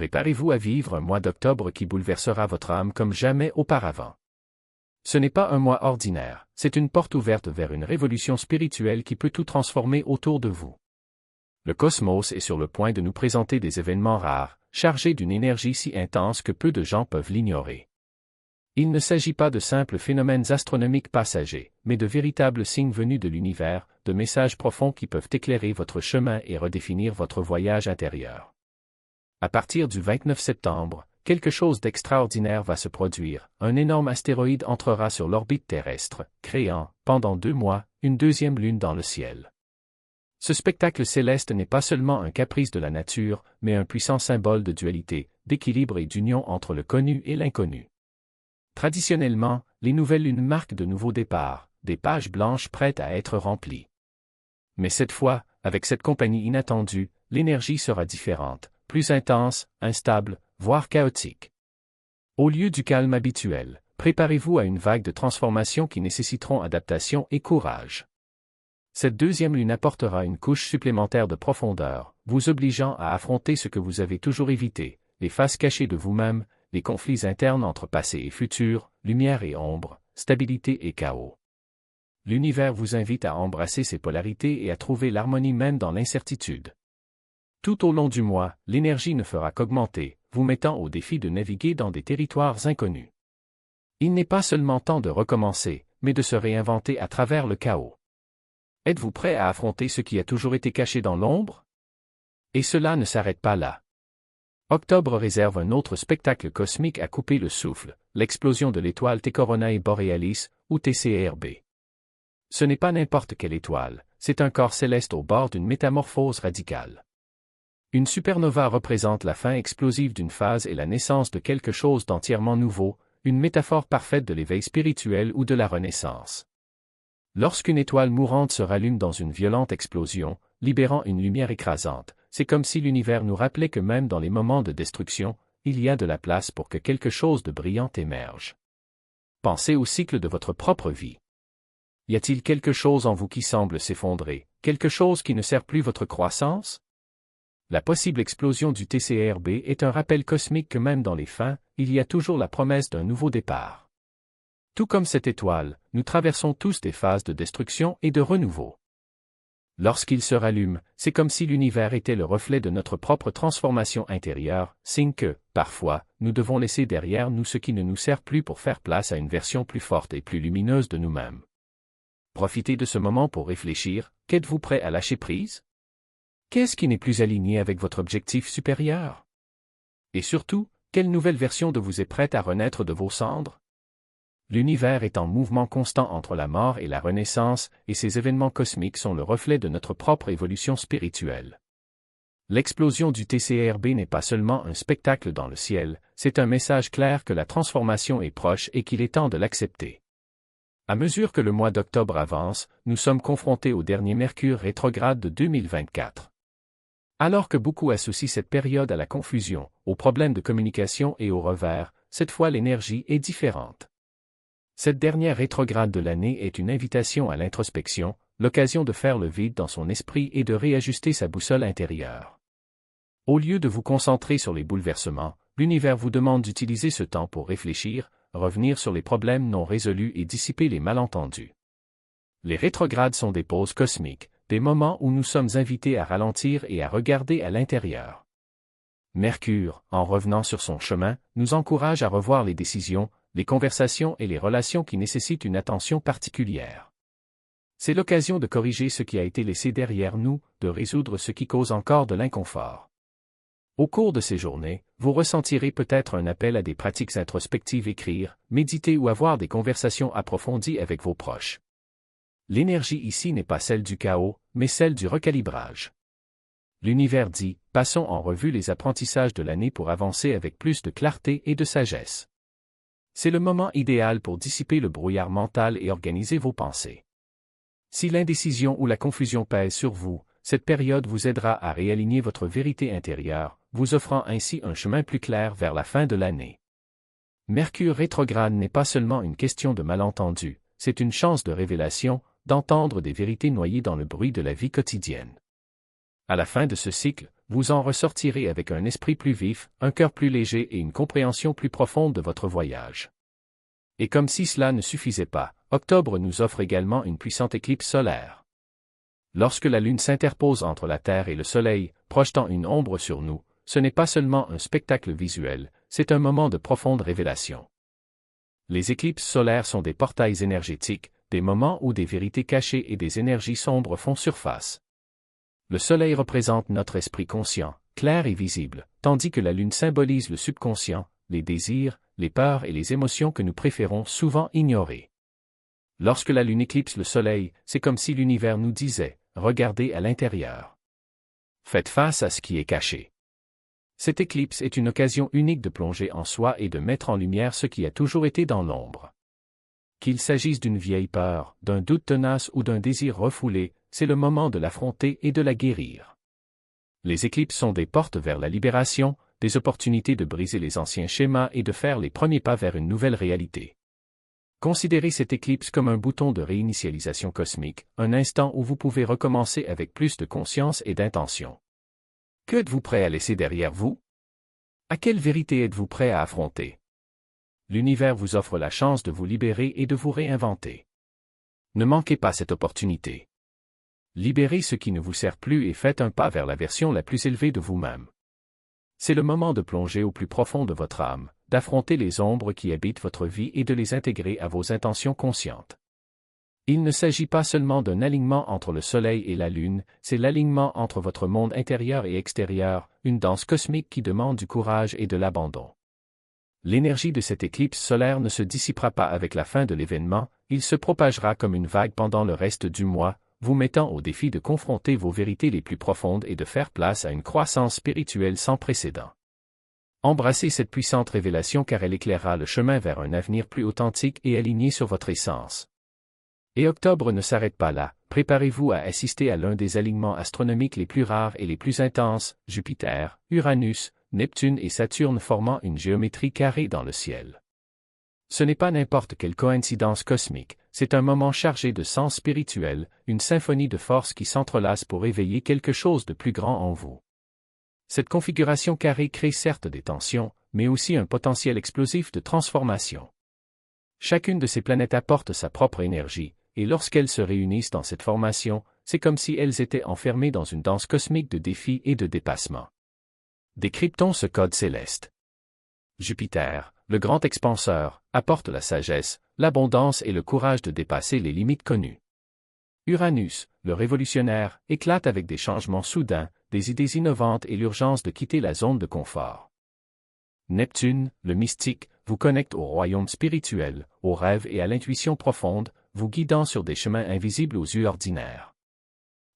Préparez-vous à vivre un mois d'octobre qui bouleversera votre âme comme jamais auparavant. Ce n'est pas un mois ordinaire, c'est une porte ouverte vers une révolution spirituelle qui peut tout transformer autour de vous. Le cosmos est sur le point de nous présenter des événements rares, chargés d'une énergie si intense que peu de gens peuvent l'ignorer. Il ne s'agit pas de simples phénomènes astronomiques passagers, mais de véritables signes venus de l'univers, de messages profonds qui peuvent éclairer votre chemin et redéfinir votre voyage intérieur. À partir du 29 septembre, quelque chose d'extraordinaire va se produire. Un énorme astéroïde entrera sur l'orbite terrestre, créant, pendant 2 mois, une deuxième lune dans le ciel. Ce spectacle céleste n'est pas seulement un caprice de la nature, mais un puissant symbole de dualité, d'équilibre et d'union entre le connu et l'inconnu. Traditionnellement, les nouvelles lunes marquent de nouveaux départs, des pages blanches prêtes à être remplies. Mais cette fois, avec cette compagnie inattendue, l'énergie sera différente, plus intense, instable, voire chaotique. Au lieu du calme habituel, préparez-vous à une vague de transformations qui nécessiteront adaptation et courage. Cette deuxième lune apportera une couche supplémentaire de profondeur, vous obligeant à affronter ce que vous avez toujours évité, les faces cachées de vous-même, les conflits internes entre passé et futur, lumière et ombre, stabilité et chaos. L'univers vous invite à embrasser ces polarités et à trouver l'harmonie même dans l'incertitude. Tout au long du mois, l'énergie ne fera qu'augmenter, vous mettant au défi de naviguer dans des territoires inconnus. Il n'est pas seulement temps de recommencer, mais de se réinventer à travers le chaos. Êtes-vous prêt à affronter ce qui a toujours été caché dans l'ombre? Et cela ne s'arrête pas là. Octobre réserve un autre spectacle cosmique à couper le souffle, l'explosion de l'étoile T Coronae Borealis, ou TCRB. Ce n'est pas n'importe quelle étoile, c'est un corps céleste au bord d'une métamorphose radicale. Une supernova représente la fin explosive d'une phase et la naissance de quelque chose d'entièrement nouveau, une métaphore parfaite de l'éveil spirituel ou de la renaissance. Lorsqu'une étoile mourante se rallume dans une violente explosion, libérant une lumière écrasante, c'est comme si l'univers nous rappelait que même dans les moments de destruction, il y a de la place pour que quelque chose de brillant émerge. Pensez au cycle de votre propre vie. Y a-t-il quelque chose en vous qui semble s'effondrer, quelque chose qui ne sert plus votre croissance? La possible explosion du TCRB est un rappel cosmique que même dans les fins, il y a toujours la promesse d'un nouveau départ. Tout comme cette étoile, nous traversons tous des phases de destruction et de renouveau. Lorsqu'il se rallume, c'est comme si l'univers était le reflet de notre propre transformation intérieure, signe que, parfois, nous devons laisser derrière nous ce qui ne nous sert plus pour faire place à une version plus forte et plus lumineuse de nous-mêmes. Profitez de ce moment pour réfléchir, qu'êtes-vous prêt à lâcher prise? Qu'est-ce qui n'est plus aligné avec votre objectif supérieur? Et surtout, quelle nouvelle version de vous est prête à renaître de vos cendres? L'univers est en mouvement constant entre la mort et la renaissance, et ces événements cosmiques sont le reflet de notre propre évolution spirituelle. L'explosion du TCRB n'est pas seulement un spectacle dans le ciel, c'est un message clair que la transformation est proche et qu'il est temps de l'accepter. À mesure que le mois d'octobre avance, nous sommes confrontés au dernier Mercure rétrograde de 2024. Alors que beaucoup associent cette période à la confusion, aux problèmes de communication et aux revers, cette fois l'énergie est différente. Cette dernière rétrograde de l'année est une invitation à l'introspection, l'occasion de faire le vide dans son esprit et de réajuster sa boussole intérieure. Au lieu de vous concentrer sur les bouleversements, l'univers vous demande d'utiliser ce temps pour réfléchir, revenir sur les problèmes non résolus et dissiper les malentendus. Les rétrogrades sont des pauses cosmiques, des moments où nous sommes invités à ralentir et à regarder à l'intérieur. Mercure, en revenant sur son chemin, nous encourage à revoir les décisions, les conversations et les relations qui nécessitent une attention particulière. C'est l'occasion de corriger ce qui a été laissé derrière nous, de résoudre ce qui cause encore de l'inconfort. Au cours de ces journées, vous ressentirez peut-être un appel à des pratiques introspectives, écrire, méditer ou avoir des conversations approfondies avec vos proches. L'énergie ici n'est pas celle du chaos, mais celle du recalibrage. L'univers dit, passons en revue les apprentissages de l'année pour avancer avec plus de clarté et de sagesse. C'est le moment idéal pour dissiper le brouillard mental et organiser vos pensées. Si l'indécision ou la confusion pèse sur vous, cette période vous aidera à réaligner votre vérité intérieure, vous offrant ainsi un chemin plus clair vers la fin de l'année. Mercure rétrograde n'est pas seulement une question de malentendu, c'est une chance de révélation, d'entendre des vérités noyées dans le bruit de la vie quotidienne. À la fin de ce cycle, vous en ressortirez avec un esprit plus vif, un cœur plus léger et une compréhension plus profonde de votre voyage. Et comme si cela ne suffisait pas, octobre nous offre également une puissante éclipse solaire. Lorsque la Lune s'interpose entre la Terre et le Soleil, projetant une ombre sur nous, ce n'est pas seulement un spectacle visuel, c'est un moment de profonde révélation. Les éclipses solaires sont des portails énergétiques, des moments où des vérités cachées et des énergies sombres font surface. Le Soleil représente notre esprit conscient, clair et visible, tandis que la Lune symbolise le subconscient, les désirs, les peurs et les émotions que nous préférons souvent ignorer. Lorsque la Lune éclipse le Soleil, c'est comme si l'univers nous disait « Regardez à l'intérieur. Faites face à ce qui est caché. » Cette éclipse est une occasion unique de plonger en soi et de mettre en lumière ce qui a toujours été dans l'ombre. Qu'il s'agisse d'une vieille peur, d'un doute tenace ou d'un désir refoulé, c'est le moment de l'affronter et de la guérir. Les éclipses sont des portes vers la libération, des opportunités de briser les anciens schémas et de faire les premiers pas vers une nouvelle réalité. Considérez cette éclipse comme un bouton de réinitialisation cosmique, un instant où vous pouvez recommencer avec plus de conscience et d'intention. Que êtes-vous prêt à laisser derrière vous? À quelle vérité êtes-vous prêt à affronter? L'univers vous offre la chance de vous libérer et de vous réinventer. Ne manquez pas cette opportunité. Libérez ce qui ne vous sert plus et faites un pas vers la version la plus élevée de vous-même. C'est le moment de plonger au plus profond de votre âme, d'affronter les ombres qui habitent votre vie et de les intégrer à vos intentions conscientes. Il ne s'agit pas seulement d'un alignement entre le Soleil et la Lune, c'est l'alignement entre votre monde intérieur et extérieur, une danse cosmique qui demande du courage et de l'abandon. L'énergie de cette éclipse solaire ne se dissipera pas avec la fin de l'événement, il se propagera comme une vague pendant le reste du mois, vous mettant au défi de confronter vos vérités les plus profondes et de faire place à une croissance spirituelle sans précédent. Embrassez cette puissante révélation car elle éclairera le chemin vers un avenir plus authentique et aligné sur votre essence. Et octobre ne s'arrête pas là, préparez-vous à assister à l'un des alignements astronomiques les plus rares et les plus intenses, Jupiter, Uranus, Neptune et Saturne formant une géométrie carrée dans le ciel. Ce n'est pas n'importe quelle coïncidence cosmique, c'est un moment chargé de sens spirituel, une symphonie de forces qui s'entrelacent pour éveiller quelque chose de plus grand en vous. Cette configuration carrée crée certes des tensions, mais aussi un potentiel explosif de transformation. Chacune de ces planètes apporte sa propre énergie, et lorsqu'elles se réunissent dans cette formation, c'est comme si elles étaient enfermées dans une danse cosmique de défis et de dépassement. Décryptons ce code céleste. Jupiter, le grand expanseur, apporte la sagesse, l'abondance et le courage de dépasser les limites connues. Uranus, le révolutionnaire, éclate avec des changements soudains, des idées innovantes et l'urgence de quitter la zone de confort. Neptune, le mystique, vous connecte au royaume spirituel, aux rêves et à l'intuition profonde, vous guidant sur des chemins invisibles aux yeux ordinaires.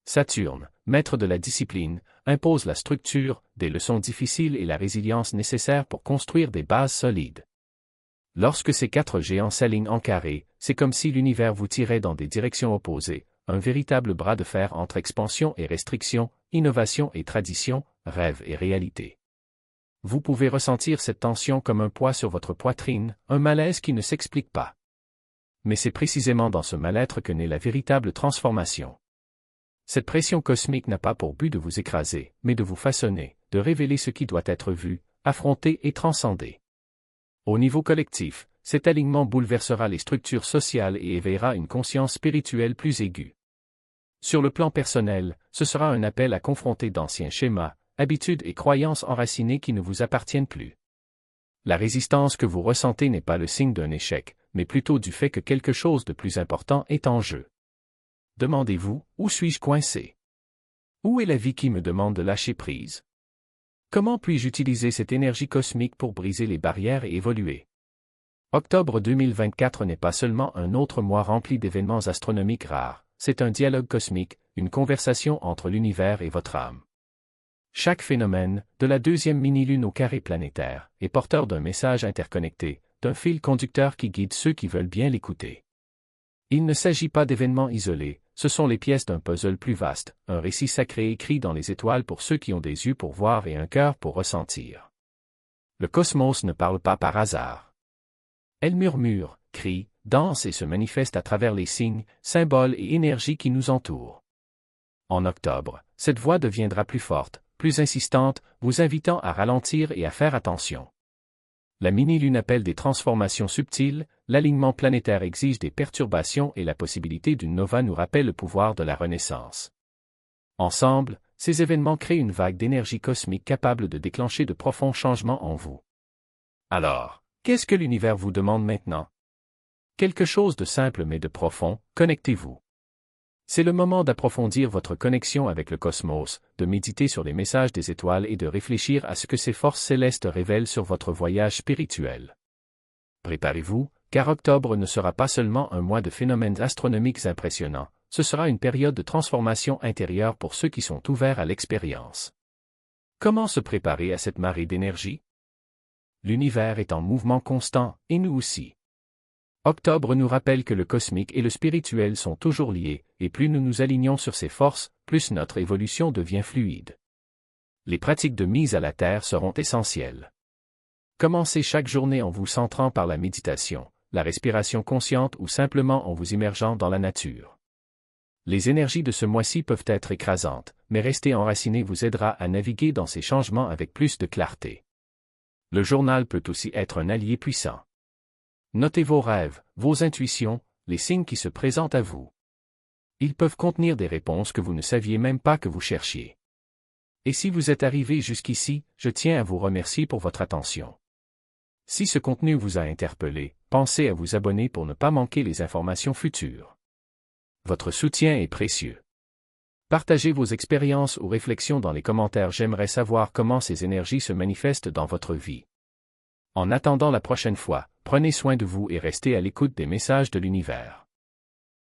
Saturne, maître de la discipline, impose la structure, des leçons difficiles et la résilience nécessaires pour construire des bases solides. Lorsque ces quatre géants s'alignent en carré, c'est comme si l'univers vous tirait dans des directions opposées, un véritable bras de fer entre expansion et restriction, innovation et tradition, rêve et réalité. Vous pouvez ressentir cette tension comme un poids sur votre poitrine, un malaise qui ne s'explique pas. Mais c'est précisément dans ce mal-être que naît la véritable transformation. Cette pression cosmique n'a pas pour but de vous écraser, mais de vous façonner, de révéler ce qui doit être vu, affronté et transcendé. Au niveau collectif, cet alignement bouleversera les structures sociales et éveillera une conscience spirituelle plus aiguë. Sur le plan personnel, ce sera un appel à confronter d'anciens schémas, habitudes et croyances enracinées qui ne vous appartiennent plus. La résistance que vous ressentez n'est pas le signe d'un échec, mais plutôt du fait que quelque chose de plus important est en jeu. Demandez-vous, où suis-je coincé? Où est la vie qui me demande de lâcher prise? Comment puis-je utiliser cette énergie cosmique pour briser les barrières et évoluer? Octobre 2024 n'est pas seulement un autre mois rempli d'événements astronomiques rares, c'est un dialogue cosmique, une conversation entre l'univers et votre âme. Chaque phénomène, de la deuxième mini-lune au carré planétaire, est porteur d'un message interconnecté, d'un fil conducteur qui guide ceux qui veulent bien l'écouter. Il ne s'agit pas d'événements isolés, ce sont les pièces d'un puzzle plus vaste, un récit sacré écrit dans les étoiles pour ceux qui ont des yeux pour voir et un cœur pour ressentir. Le cosmos ne parle pas par hasard. Elle murmure, crie, danse et se manifeste à travers les signes, symboles et énergies qui nous entourent. En octobre, cette voix deviendra plus forte, plus insistante, vous invitant à ralentir et à faire attention. La mini-lune appelle des transformations subtiles, l'alignement planétaire exige des perturbations et la possibilité d'une nova nous rappelle le pouvoir de la renaissance. Ensemble, ces événements créent une vague d'énergie cosmique capable de déclencher de profonds changements en vous. Alors, qu'est-ce que l'univers vous demande maintenant? Quelque chose de simple mais de profond, connectez-vous. C'est le moment d'approfondir votre connexion avec le cosmos, de méditer sur les messages des étoiles et de réfléchir à ce que ces forces célestes révèlent sur votre voyage spirituel. Préparez-vous, car octobre ne sera pas seulement un mois de phénomènes astronomiques impressionnants, ce sera une période de transformation intérieure pour ceux qui sont ouverts à l'expérience. Comment se préparer à cette marée d'énergie? L'univers est en mouvement constant, et nous aussi. Octobre nous rappelle que le cosmique et le spirituel sont toujours liés, et plus nous nous alignons sur ces forces, plus notre évolution devient fluide. Les pratiques de mise à la terre seront essentielles. Commencez chaque journée en vous centrant par la méditation, la respiration consciente ou simplement en vous immergeant dans la nature. Les énergies de ce mois-ci peuvent être écrasantes, mais rester enraciné vous aidera à naviguer dans ces changements avec plus de clarté. Le journal peut aussi être un allié puissant. Notez vos rêves, vos intuitions, les signes qui se présentent à vous. Ils peuvent contenir des réponses que vous ne saviez même pas que vous cherchiez. Et si vous êtes arrivé jusqu'ici, je tiens à vous remercier pour votre attention. Si ce contenu vous a interpellé, pensez à vous abonner pour ne pas manquer les informations futures. Votre soutien est précieux. Partagez vos expériences ou réflexions dans les commentaires, j'aimerais savoir comment ces énergies se manifestent dans votre vie. En attendant la prochaine fois, prenez soin de vous et restez à l'écoute des messages de l'univers.